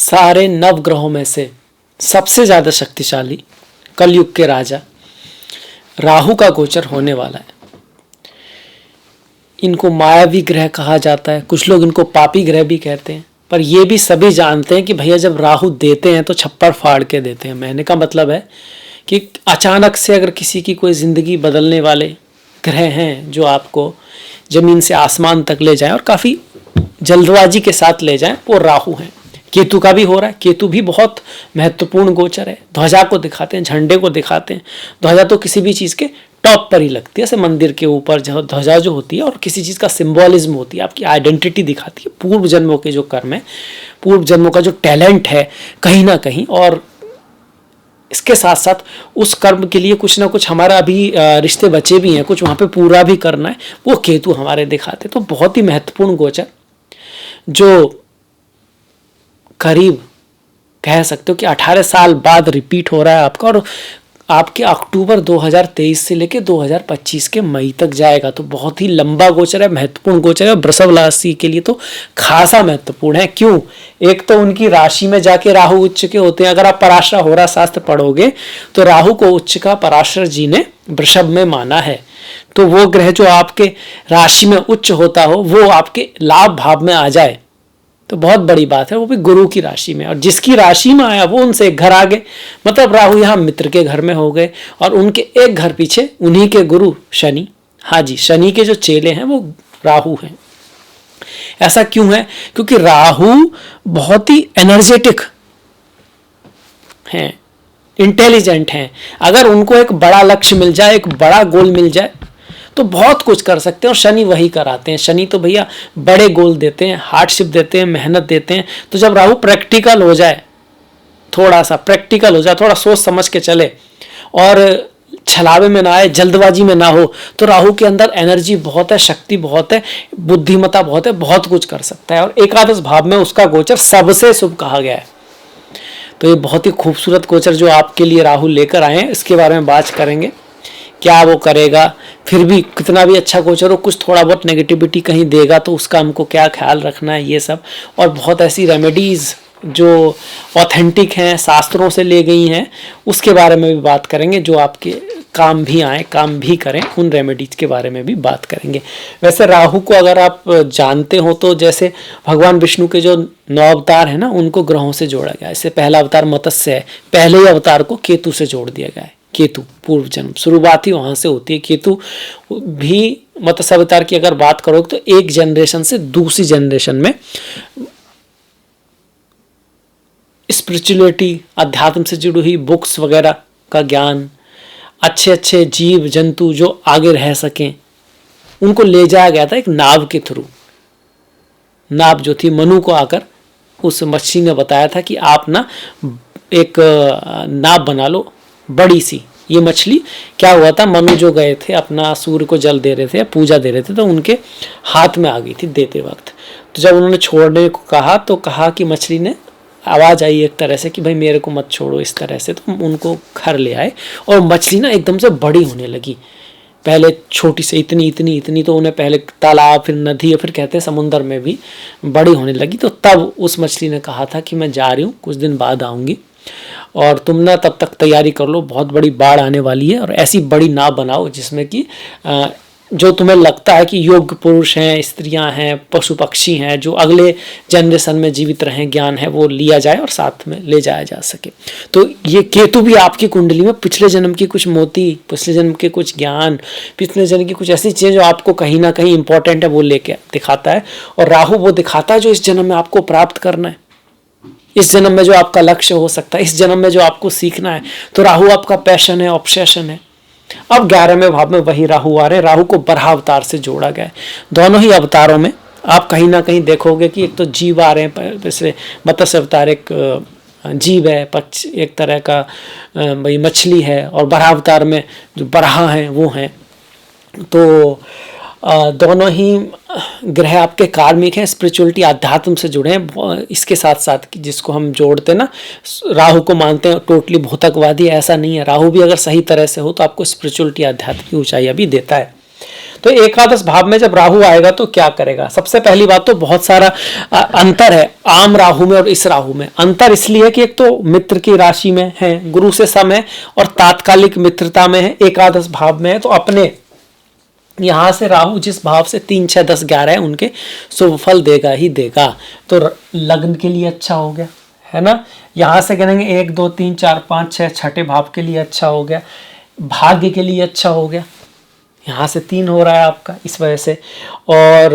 सारे नवग्रहों में से सबसे ज़्यादा शक्तिशाली कलयुग के राजा राहु का गोचर होने वाला है। इनको मायावी ग्रह कहा जाता है, कुछ लोग इनको पापी ग्रह भी कहते हैं, पर ये भी सभी जानते हैं कि भैया जब राहु देते हैं तो छप्पर फाड़ के देते हैं। महीने का मतलब है कि अचानक से अगर किसी की कोई ज़िंदगी बदलने वाले ग्रह हैं जो आपको ज़मीन से आसमान तक ले जाएं और काफ़ी जल्दबाजी के साथ ले जाएं, वो राहु हैं। केतु का भी हो रहा है। केतु भी बहुत महत्वपूर्ण गोचर है। ध्वजा को दिखाते हैं, झंडे को दिखाते हैं। ध्वजा तो किसी भी चीज़ के टॉप पर ही लगती है, जैसे मंदिर के ऊपर ध्वजा जो होती है, और किसी चीज़ का सिंबॉलिज्म होती है, आपकी आइडेंटिटी दिखाती है, पूर्व जन्मों के जो कर्म है, पूर्व जन्मों का जो टैलेंट है कहीं ना कहीं, और इसके साथ साथ उस कर्म के लिए कुछ ना कुछ हमारा अभी रिश्ते बचे भी हैं, कुछ वहाँ पे पूरा भी करना है, वो केतु हमारे दिखाते। तो बहुत ही महत्वपूर्ण गोचर जो करीब कह सकते हो कि 18 साल बाद रिपीट हो रहा है आपका, और आपके अक्टूबर 2023 से लेकर 2025 के मई तक जाएगा। तो बहुत ही लंबा गोचर है, महत्वपूर्ण गोचर है। वृषभ राशि के लिए तो खासा महत्वपूर्ण है। क्यों? एक तो उनकी राशि में जाके राहु उच्च के होते हैं। अगर आप पराशर होरा शास्त्र पढ़ोगे तो राहु को उच्च का पराशर जी ने वृषभ में माना है। तो वो ग्रह जो आपके राशि में उच्च होता हो वो आपके लाभ भाव में आ जाए तो बहुत बड़ी बात है, वो भी गुरु की राशि में। और जिसकी राशि में आया वो उनसे एक घर आगे, मतलब राहु यहाँ मित्र के घर में हो गए, और उनके एक घर पीछे उन्हीं के गुरु शनि, हाँ जी, शनि के जो चेले हैं वो राहु हैं। ऐसा क्यों है? क्योंकि राहु बहुत ही एनर्जेटिक हैं, इंटेलिजेंट हैं। अगर उनको एक बड़ा लक्ष्य मिल जाए, एक बड़ा गोल मिल जाए तो बहुत कुछ कर सकते हैं, और शनि वही कराते हैं। शनि तो भैया बड़े गोल देते हैं, हार्डशिप देते हैं, मेहनत देते हैं। तो जब राहु प्रैक्टिकल हो जाए, थोड़ा सा प्रैक्टिकल हो जाए, थोड़ा सोच समझ के चले और छलावे में ना आए, जल्दबाजी में ना हो, तो राहु के अंदर एनर्जी बहुत है, शक्ति बहुत है, बुद्धिमत्ता बहुत है, बहुत कुछ कर सकता है। और एकादश भाव में उसका गोचर सबसे शुभ कहा गया है। तो ये बहुत ही खूबसूरत गोचर जो आपके लिए राहु लेकर आए हैं, इसके बारे में बात करेंगे। क्या वो करेगा, फिर भी कितना भी अच्छा गोचर हो, कुछ थोड़ा बहुत नेगेटिविटी कहीं देगा तो उसका हमको क्या ख्याल रखना है, ये सब। और बहुत ऐसी रेमेडीज़ जो ऑथेंटिक हैं, शास्त्रों से ले गई हैं, उसके बारे में भी बात करेंगे, जो आपके काम भी आए, काम भी करें, उन रेमेडीज़ के बारे में भी बात करेंगे। वैसे राहु को अगर आप जानते हो तो जैसे भगवान विष्णु के जो 9 अवतार हैं ना, उनको ग्रहों से जोड़ा गया। इससे पहला अवतार मत्स्य है, पहले ही अवतार को केतु से जोड़ दिया गया है। केतु पूर्व जन्म, शुरुआत ही वहां से होती है। केतु भी मत्स्य अवतार की अगर बात करोगे तो एक जनरेशन से दूसरी जनरेशन में स्पिरिचुअलिटी, अध्यात्म से जुड़ी हुई बुक्स वगैरह का ज्ञान, अच्छे अच्छे जीव जंतु जो आगे रह सकें, उनको ले जाया गया था एक नाव के थ्रू। नाव जो थी, मनु को आकर उस मछली ने बताया था कि आप ना एक नाव बना लो बड़ी सी। ये मछली क्या हुआ था, मनु जो गए थे अपना सूर्य को जल दे रहे थे, पूजा दे रहे थे, तो उनके हाथ में आ गई थी देते वक्त। तो जब उन्होंने छोड़ने को कहा तो कहा कि मछली ने आवाज़ आई एक तरह से कि भाई मेरे को मत छोड़ो, इस तरह से। तो उनको घर ले आए और मछली ना एकदम से बड़ी होने लगी। पहले छोटी से इतनी इतनी इतनी, तो उन्हें पहले तालाब, फिर नदी, फिर कहते हैं समुंदर में भी बड़ी होने लगी। तो तब उस मछली ने कहा था कि मैं जा रही हूँ, कुछ दिन बाद आऊँगी, और तुम ना तब तक तैयारी कर लो, बहुत बड़ी बाढ़ आने वाली है, और ऐसी बड़ी नाव बनाओ जिसमें कि जो तुम्हें लगता है कि योग्य पुरुष हैं, स्त्रियां हैं, पशु पक्षी हैं, जो अगले जनरेशन में जीवित रहें, ज्ञान है वो लिया जाए और साथ में ले जाया जा सके। तो ये केतु भी आपकी कुंडली में पिछले जन्म की कुछ मोती, पिछले जन्म के कुछ ज्ञान, पिछले जन्म की कुछ ऐसी चीज़ें जो आपको कहीं ना कहीं इंपॉर्टेंट है वो लेके दिखाता है। और राहु वो दिखाता है जो इस जन्म में आपको प्राप्त करना है, इस जन्म में जो आपका लक्ष्य हो सकता है, इस जन्म में जो आपको सीखना है। तो राहु आपका पैशन है, ऑब्सेशन है। अब 11वें भाव में वही राहु आ रहे हैं। राहु को बराह अवतार से जोड़ा गया है। दोनों ही अवतारों में आप कहीं ना कहीं देखोगे कि एक तो जीव आ रहे हैं, जैसे मत्स्य अवतार एक जीव है, एक तरह का भाई मछली है, और बराह अवतार में जो बराह हैं वो हैं। तो दोनों ही ग्रह आपके कार्मिक हैं, स्पिरिचुअलिटी, आध्यात्म से जुड़े हैं। इसके साथ साथ जिसको हम जोड़ते हैं ना, राहु को मानते हैं टोटली भौतिकवादी, ऐसा नहीं है। राहु भी अगर सही तरह से हो तो आपको स्पिरिचुअलिटी, आध्यात्म की ऊंचाइयां भी देता है। तो एकादश भाव में जब राहु आएगा तो क्या करेगा? सबसे पहली बात तो बहुत सारा अंतर है आम राहु में और इस राहु में। अंतर इसलिए है कि एक तो मित्र की राशि में है, गुरु से सम है, और तात्कालिक मित्रता में है, एकादश भाव में है। तो अपने यहां से राहु जिस भाव से 3, 6, 10, 11 है उनके शुभ फल देगा ही देगा। तो लग्न के लिए अच्छा हो गया, है ना। यहां से गिनेंगे 1, 2, 3, 4, 5, 6, छठे भाव के लिए अच्छा हो गया, भाग्य के लिए अच्छा हो गया। यहाँ से 3 हो रहा है आपका इस वजह से। और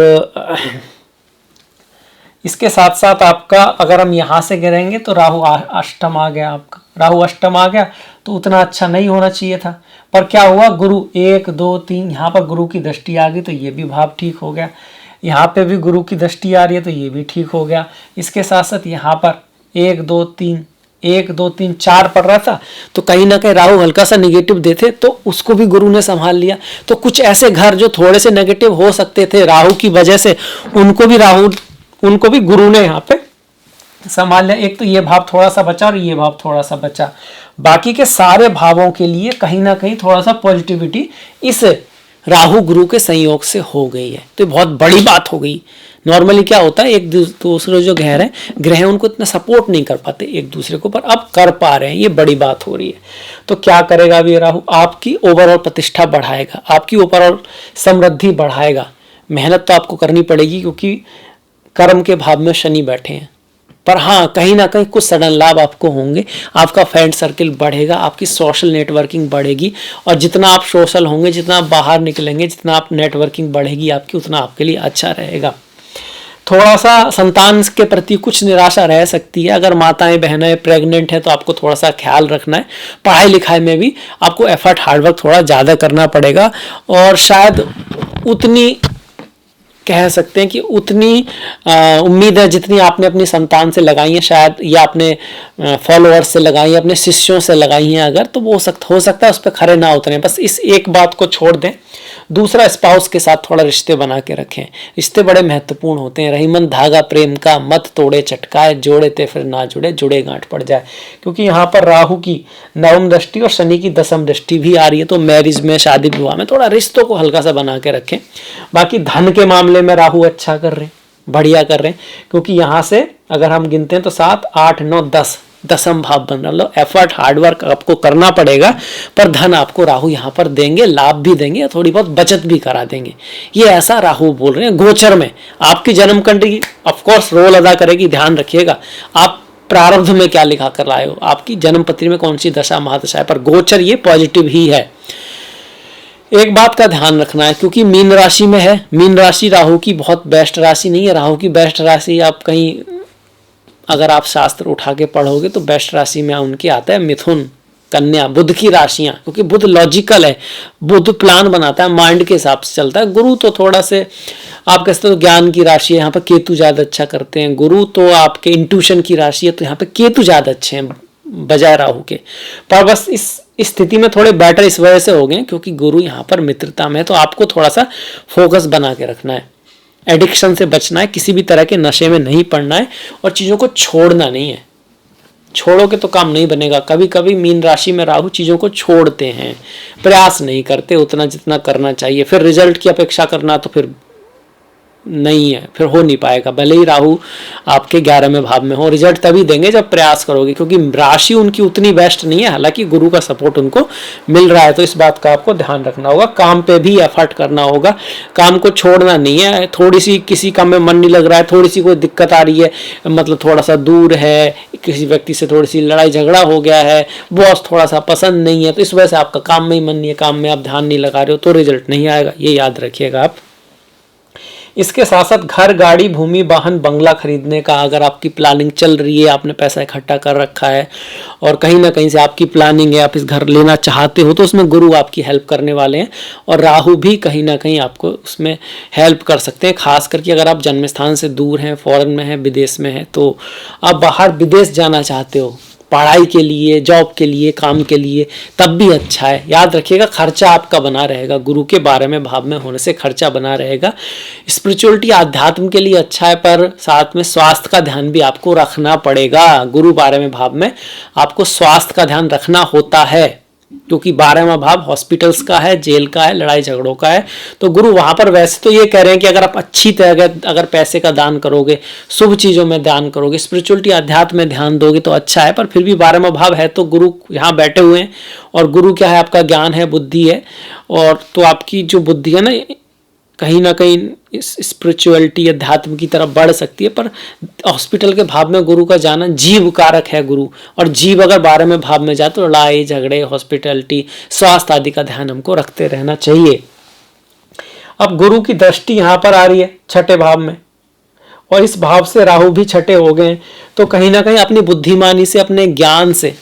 इसके साथ साथ आपका अगर हम यहाँ से गिरेंगे तो राहु अष्टम आ गया आपका। राहु अष्टम आ गया तो उतना अच्छा नहीं होना चाहिए था, पर क्या हुआ, गुरु 1, 2, 3 यहाँ पर गुरु की दृष्टि आ गई तो ये भी भाव ठीक हो गया। यहाँ पे भी गुरु की दृष्टि आ रही है तो ये भी ठीक हो गया। इसके साथ साथ यहाँ पर 1, 2, 3 1, 2, 3, 4 पड़ रहा था तो कहीं ना कहीं राहु हल्का सा नेगेटिव देते तो उसको भी गुरु ने संभाल लिया। तो कुछ ऐसे घर जो थोड़े से नेगेटिव हो सकते थे राहु की वजह से, उनको भी गुरु ने यहाँ पे संभाल लिया। एक तो ये भाव थोड़ा सा बचा और ये भाव थोड़ा सा बचा, बाकी के सारे भावों के लिए कहीं ना कहीं थोड़ा सा पॉजिटिविटी इस राहु गुरु के संयोग से हो गई है। तो बहुत बड़ी बात हो गई। नॉर्मली क्या होता है, एक दूसरे जो ग्रह हैं उनको इतना सपोर्ट नहीं कर पाते एक दूसरे को, पर अब कर पा रहे हैं, ये बड़ी बात हो रही है। तो क्या करेगा अभी राहु? आपकी ओवरऑल प्रतिष्ठा बढ़ाएगा, आपकी ओवरऑल समृद्धि बढ़ाएगा। मेहनत तो आपको करनी पड़ेगी क्योंकि कर्म के भाव में शनि बैठे हैं, पर हाँ कहीं ना कहीं कुछ सडन लाभ आपको होंगे। आपका फ्रेंड सर्किल बढ़ेगा, आपकी सोशल नेटवर्किंग बढ़ेगी, और जितना आप सोशल होंगे, जितना आप बाहर निकलेंगे, जितना आप नेटवर्किंग बढ़ेगी आपकी, उतना आपके लिए अच्छा रहेगा। थोड़ा सा संतान के प्रति कुछ निराशा रह सकती है। अगर माताएं बहनें प्रेग्नेंट है तो आपको थोड़ा सा ख्याल रखना है। पढ़ाई लिखाई में भी आपको एफर्ट हार्डवर्क थोड़ा ज़्यादा करना पड़ेगा, और शायद उतनी कह सकते हैं कि उतनी उम्मीद है जितनी आपने अपनी संतान से लगाई है, शायद या अपने फॉलोअर्स से लगाई है, अपने शिष्यों से लगाई हैं अगर, तो वो हो सकता है उस पर खरे ना उतरे। बस इस एक बात को छोड़ दें। दूसरा, स्पाउस के साथ थोड़ा रिश्ते बना के रखें। रिश्ते बड़े महत्वपूर्ण होते हैं। रहीमन धागा प्रेम का, मत तोड़े चटकाए, जोड़े ते फिर ना जुड़े, जुड़े गांठ पड़ जाए। क्योंकि यहाँ पर राहु की 9वीं दृष्टि और शनि की 10वीं दृष्टि भी आ रही है। तो मैरिज में, शादी विवाह में थोड़ा रिश्तों को हल्का सा बना के रखें। बाकी धन के मामले में राहु अच्छा कर रहे हैं, बढ़िया कर रहे हैं, क्योंकि यहाँ से अगर हम गिनते हैं तो 7, 8, 9, 10 10वीं भाव बन रहा। मतलब एफर्ट हार्डवर्क आपको करना पड़ेगा, पर धन आपको राहु यहाँ पर देंगे, लाभ भी देंगे, थोड़ी बहुत बचत भी करा देंगे। ये ऐसा राहु बोल रहे हैं। गोचर में आपकी जन्म कुंडली ऑफकोर्स रोल अदा करेगी, ध्यान रखिएगा। आप प्रारब्ध में क्या लिखा कर लाए हो, आपकी जन्म पत्री में कौन सी दशा महादशा है, पर गोचर ये पॉजिटिव ही है। एक बात का ध्यान रखना है, क्योंकि मीन राशि में है। मीन राशि राहु की बहुत बेस्ट राशि नहीं है। राहु की बेस्ट राशि आप कहीं अगर आप शास्त्र उठा के पढ़ोगे तो बेस्ट राशि में उनकी आता है मिथुन, कन्या, बुध की राशियां, क्योंकि बुध लॉजिकल है, बुध प्लान बनाता है, माइंड के हिसाब से चलता है। गुरु तो थोड़ा से आप कहते हो ज्ञान की राशि है, यहाँ पर केतु ज्यादा अच्छा करते हैं। गुरु तो आपके इंट्यूशन की राशि है, तो यहाँ पे केतु ज्यादा अच्छे हैं बजाय राहु के। पर बस इस स्थिति में थोड़े बेटर इस वजह से हो गए क्योंकि गुरु यहाँ पर मित्रता में है। तो आपको थोड़ा सा फोकस बना के रखना है, एडिक्शन से बचना है, किसी भी तरह के नशे में नहीं पड़ना है, और चीज़ों को छोड़ना नहीं है। छोड़ोगे तो काम नहीं बनेगा। कभी कभी मीन राशि में राहु चीज़ों को छोड़ते हैं, प्रयास नहीं करते उतना जितना करना चाहिए। फिर रिजल्ट की अपेक्षा करना तो फिर नहीं है, फिर हो नहीं पाएगा। भले ही राहु आपके 11वें भाव में हो, रिजल्ट तभी देंगे जब प्रयास करोगे, क्योंकि राशि उनकी उतनी बेस्ट नहीं है। हालांकि गुरु का सपोर्ट उनको मिल रहा है, तो इस बात का आपको ध्यान रखना होगा। काम पे भी एफर्ट करना होगा, काम को छोड़ना नहीं है। थोड़ी सी किसी काम में मन नहीं लग रहा है, थोड़ी सी कोई दिक्कत आ रही है, मतलब थोड़ा सा दूर है, किसी व्यक्ति से थोड़ी सी लड़ाई झगड़ा हो गया है, बॉस थोड़ा सा पसंद नहीं है, तो इस वजह से आपका काम में ही मन नहीं है, काम में आप ध्यान नहीं लगा रहे हो, तो रिजल्ट नहीं आएगा। ये याद रखिएगा आप। इसके साथ साथ घर, गाड़ी, भूमि, वाहन, बंगला खरीदने का अगर आपकी प्लानिंग चल रही है, आपने पैसा इकट्ठा कर रखा है और कहीं ना कहीं से आपकी प्लानिंग है, आप इस घर लेना चाहते हो, तो उसमें गुरु आपकी हेल्प करने वाले हैं, और राहु भी कहीं ना कहीं आपको उसमें हेल्प कर सकते हैं। खास करके अगर आप जन्म स्थान से दूर हैं, फॉरेन में हैं, विदेश में हैं, तो आप बाहर विदेश जाना चाहते हो पढ़ाई के लिए, जॉब के लिए, काम के लिए, तब भी अच्छा है। याद रखिएगा खर्चा आपका बना रहेगा, गुरु के 12वें भाव में होने से खर्चा बना रहेगा। स्पिरिचुअलिटी, आध्यात्म के लिए अच्छा है, पर साथ में स्वास्थ्य का ध्यान भी आपको रखना पड़ेगा। गुरु 12वें भाव में आपको स्वास्थ्य का ध्यान रखना होता है। क्योंकि 12वां भाव हॉस्पिटल्स का है, जेल का है, लड़ाई झगड़ों का है। तो गुरु वहां पर वैसे तो ये कह रहे हैं कि अगर आप अच्छी तरह अगर पैसे का दान करोगे, शुभ चीजों में दान करोगे, स्पिरिचुअलिटी अध्यात्म में ध्यान दोगे तो अच्छा है, पर फिर भी 12वां भाव है तो गुरु यहाँ बैठे हुए हैं। और गुरु क्या है, आपका ज्ञान है, बुद्धि है, और तो आपकी जो बुद्धि है ना कहीं ना कहीं स्पिरिचुअलिटी अध्यात्म की तरफ बढ़ सकती है। पर हॉस्पिटल के भाव में गुरु का जाना जीव कारक है गुरु, और जीव अगर 12वें भाव में जाए तो लड़ाई झगड़े, हॉस्पिटलिटी, स्वास्थ्य आदि का ध्यान हमको रखते रहना चाहिए। अब गुरु की दृष्टि यहाँ पर आ रही है 6ठे भाव में, और इस भाव से राहु भी 6ठे हो गए, तो कहीं ना कहीं अपनी बुद्धिमानी से, अपने ज्ञान से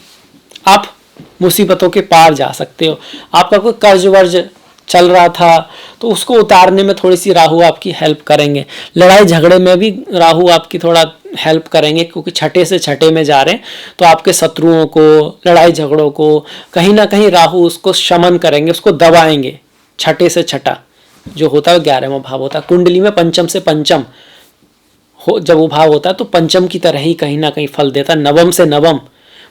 आप मुसीबतों के पार जा सकते हो। आपका कोई कर्ज वर्ज चल रहा था तो उसको उतारने में थोड़ी सी राहु आपकी हेल्प करेंगे। लड़ाई झगड़े में भी राहु आपकी थोड़ा हेल्प करेंगे, क्योंकि 6ठे से 6ठे में जा रहे हैं, तो आपके शत्रुओं को, लड़ाई झगड़ों को कहीं ना कहीं राहु उसको शमन करेंगे, उसको दबाएंगे। 6ठे से 6ठा जो होता है 11वां भाव होता है। कुंडली में पंचम से पंचम जब वो भाव होता है तो पंचम की तरह ही कहीं ना कहीं फल देता है। नवम से नवम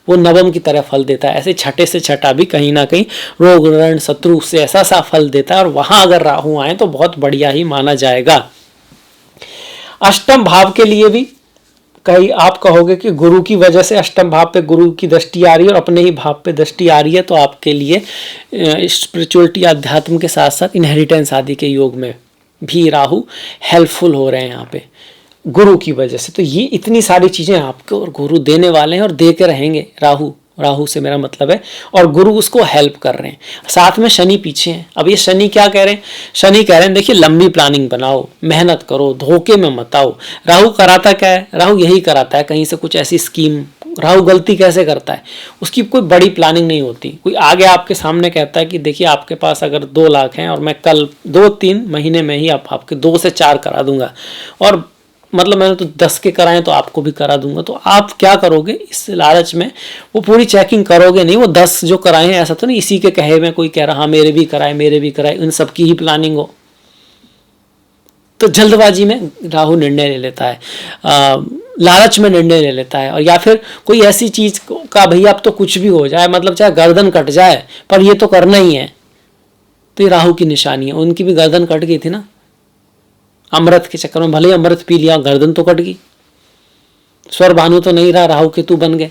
वो नवम की तरह फल देता है। ऐसे 6ठे से 6ठा भी कहीं ना कहीं रोग ऋण शत्रु से ऐसा सा फल देता है, और वहां अगर राहु आए तो बहुत बढ़िया ही माना जाएगा। अष्टम भाव के लिए भी कहीं आप कहोगे कि गुरु की वजह से अष्टम भाव पे गुरु की दृष्टि आ रही है और अपने ही भाव पे दृष्टि आ रही है, तो आपके लिए स्पिरिचुअलिटी अध्यात्म के साथ साथ इनहेरिटेंस आदि के योग में भी राहु हेल्पफुल हो रहे हैं यहाँ पे गुरु की वजह से। तो ये इतनी सारी चीजें आपको और गुरु देने वाले हैं और दे के रहेंगे। राहु से मेरा मतलब है, और गुरु उसको हेल्प कर रहे हैं। साथ में शनि पीछे हैं। अब ये शनि क्या कह रहे हैं, शनि कह रहे हैं देखिए लंबी प्लानिंग बनाओ, मेहनत करो, धोखे में मत आओ। राहु कराता क्या है, राहु यही कराता है कहीं से कुछ ऐसी स्कीम। राहु गलती कैसे करता है, उसकी कोई बड़ी प्लानिंग नहीं होती। कोई आगे आपके सामने कहता है कि देखिए आपके पास अगर 2 लाख हैं और मैं कल 2-3 महीने में ही आपके 2 से 4 करा दूंगा, और मतलब मैंने तो 10 के कराए तो आपको भी करा दूंगा। तो आप क्या करोगे, इस लालच में वो पूरी चेकिंग करोगे नहीं। वो 10 जो कराए हैं ऐसा तो नहीं इसी के कहे में कोई कह रहा हाँ मेरे भी कराए, उन सबकी ही प्लानिंग हो। तो जल्दबाजी में राहु निर्णय ले लेता है, लालच में निर्णय ले लेता है, और या फिर कोई ऐसी चीज का भैया अब तो कुछ भी हो जाए, मतलब चाहे गर्दन कट जाए पर ये तो करना ही है। तो ये राहु की निशानी है। उनकी भी गर्दन कट गई थी ना अमृत के चक्कर में, भले ही अमृत पी लिया, गर्दन तो कट गई। स्वर भानु तो नहीं रहा, राहु केतु बन गए।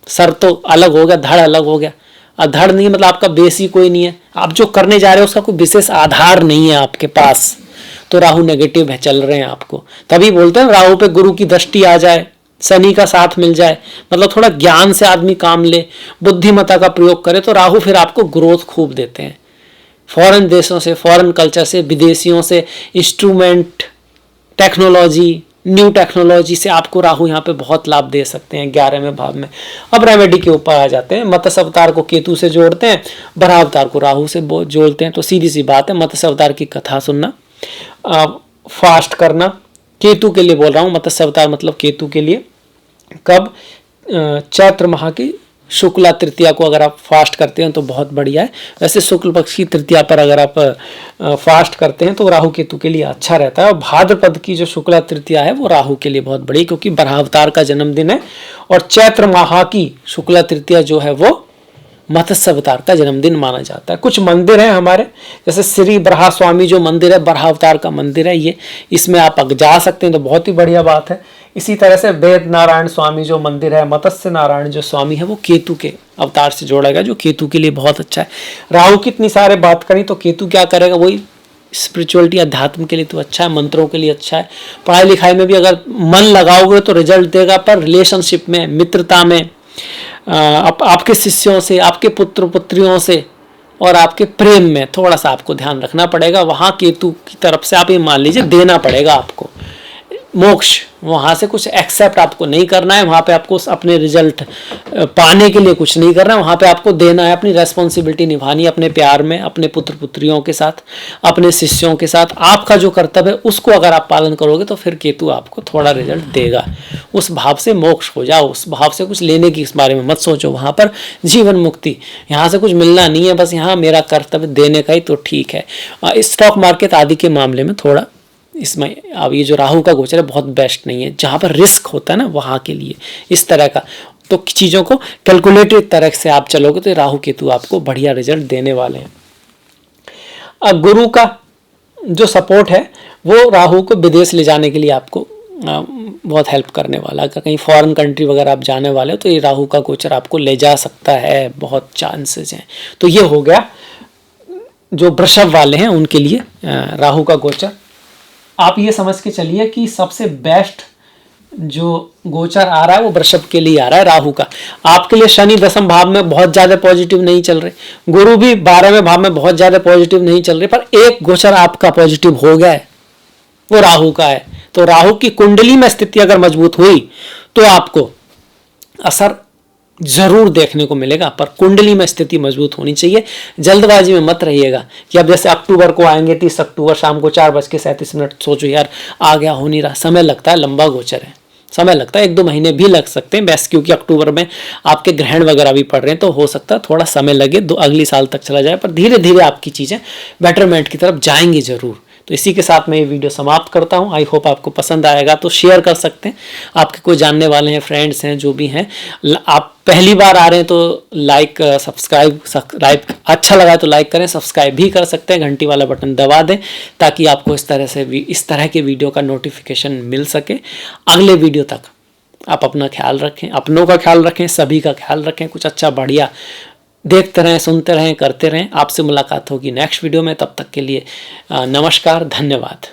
सर तो अलग हो गया, धड़ अलग हो गया। अब धड़ नहीं मतलब आपका बेस ही कोई नहीं है, आप जो करने जा रहे हो उसका कोई विशेष आधार नहीं है आपके पास। तो राहु नेगेटिव है, चल रहे हैं आपको। तभी बोलते हैं राहु पे गुरु की दृष्टि आ जाए, शनि का साथ मिल जाए, मतलब थोड़ा ज्ञान से आदमी काम ले, बुद्धिमत्ता का प्रयोग करे, तो राहु फिर आपको ग्रोथ खूब देते हैं। फॉरेन देशों से, फॉरेन कल्चर से, विदेशियों से, इंस्ट्रूमेंट, टेक्नोलॉजी, न्यू टेक्नोलॉजी से आपको राहु यहाँ पे बहुत लाभ दे सकते हैं 11वें भाव में। अब रेमेडी के ऊपर आ जाते हैं। मत्स्य अवतार को केतु से जोड़ते हैं, बराह अवतार को राहु से जोड़ते हैं। तो सीधी सी बात है, मत्स्य अवतार की कथा सुनना, फास्ट करना। केतु के लिए बोल रहा हूँ, मत्स्य अवतार मतलब केतु के लिए। कब, चैत्र माह की शुक्ला तृतीया को अगर आप फास्ट करते हैं तो बहुत बढ़िया है। वैसे शुक्ल पक्ष की तृतीया पर अगर आप फास्ट करते हैं तो राहु केतु के लिए अच्छा रहता है। और भाद्रपद की जो शुक्ला तृतीया है वो राहु के लिए बहुत बड़ी, क्योंकि बराह अवतार का जन्मदिन है। और चैत्र माह की शुक्ला तृतीया जो है वो मत्स्य अवतार का जन्मदिन माना जाता है। कुछ मंदिर हैं हमारे, जैसे श्री बराह स्वामी जो मंदिर है, बराह अवतार का मंदिर है ये, इसमें आप जा सकते हैं तो बहुत ही बढ़िया बात है। इसी तरह से वेद नारायण स्वामी जो मंदिर है, मत्स्य नारायण जो स्वामी है, वो केतु के अवतार से जोड़ा गया, जो केतु के लिए बहुत अच्छा है। राहु की इतनी सारे बात करी तो केतु क्या करेगा, वही स्पिरिचुअलिटी अध्यात्म के लिए तो अच्छा है, मंत्रों के लिए अच्छा है। पढ़ाई लिखाई में भी अगर मन लगाओगे तो रिजल्ट देगा, पर रिलेशनशिप में, मित्रता में, आपके शिष्यों से, आपके पुत्र पुत्रियों से और आपके प्रेम में थोड़ा सा आपको ध्यान रखना पड़ेगा। वहाँ केतु की तरफ से आप ये मान लीजिए देना पड़ेगा आपको मोक्ष, वहाँ से कुछ एक्सेप्ट आपको नहीं करना है। वहाँ पे आपको अपने रिजल्ट पाने के लिए कुछ नहीं करना है, वहाँ पे आपको देना है, अपनी रेस्पॉन्सिबिलिटी निभानी है अपने प्यार में, अपने पुत्र पुत्रियों के साथ, अपने शिष्यों के साथ। आपका जो कर्तव्य है उसको अगर आप पालन करोगे तो फिर केतु आपको थोड़ा रिजल्ट देगा। उस भाव से मोक्ष हो जाओ, उस भाव से कुछ लेने की इस बारे में मत सोचो। वहाँ पर जीवन मुक्ति, यहाँ से कुछ मिलना नहीं है, बस यहाँ मेरा कर्तव्य देने का ही तो ठीक है। स्टॉक मार्केट आदि के मामले में थोड़ा इसमें अब ये जो राहु का गोचर है बहुत बेस्ट नहीं है। जहाँ पर रिस्क होता है ना वहाँ के लिए इस तरह का, तो चीज़ों को कैलकुलेटेड तरह से आप चलोगे तो राहु केतु आपको बढ़िया रिजल्ट देने वाले हैं। अब गुरु का जो सपोर्ट है वो राहु को विदेश ले जाने के लिए आपको बहुत हेल्प करने वाला। अगर कहीं फॉरेन कंट्री वगैरह आप जाने वाले हो तो ये राहु का गोचर आपको ले जा सकता है, बहुत चांसेस हैं। तो ये हो गया जो वृषभ वाले हैं उनके लिए राहु का गोचर। आप ये समझ के चलिए कि सबसे बेस्ट जो गोचर आ रहा है वो वृषभ के लिए आ रहा है राहु का। आपके लिए शनि 10वें भाव में बहुत ज्यादा पॉजिटिव नहीं चल रहे, गुरु भी 12वें भाव में बहुत ज्यादा पॉजिटिव नहीं चल रहे, पर एक गोचर आपका पॉजिटिव हो गया है, वो राहु का है। तो राहु की कुंडली में स्थिति अगर मजबूत हुई तो आपको असर जरूर देखने को मिलेगा, पर कुंडली में स्थिति मजबूत होनी चाहिए। जल्दबाजी में मत रहिएगा कि अब जैसे अक्टूबर को आएंगे, 30 अक्टूबर शाम को 4:37, सोचो यार आ गया, हो नहीं रहा। समय लगता है, लंबा गोचर है, समय लगता है, 1-2 महीने भी लग सकते हैं बस, क्योंकि अक्टूबर में आपके ग्रहण वगैरह भी पड़ रहे हैं, तो हो सकता है थोड़ा समय लगे, अगली साल तक चला जाए, पर धीरे धीरे आपकी चीज़ें बेटरमेंट की तरफ जाएंगी जरूर। तो इसी के साथ मैं ये वीडियो समाप्त करता हूँ। आई होप आपको पसंद आएगा, तो शेयर कर सकते हैं, आपके कोई जानने वाले हैं, फ्रेंड्स हैं, जो भी हैं। आप पहली बार आ रहे हैं तो लाइक सब्सक्राइब अच्छा लगा तो लाइक करें, सब्सक्राइब भी कर सकते हैं, घंटी वाला बटन दबा दें ताकि आपको इस तरह के वीडियो का नोटिफिकेशन मिल सके। अगले वीडियो तक आप अपना ख्याल रखें, अपनों का ख्याल रखें, सभी का ख्याल रखें, कुछ अच्छा बढ़िया देखते रहें, सुनते रहें, करते रहें। आपसे मुलाकात होगी नेक्स्ट वीडियो में, तब तक के लिए नमस्कार, धन्यवाद।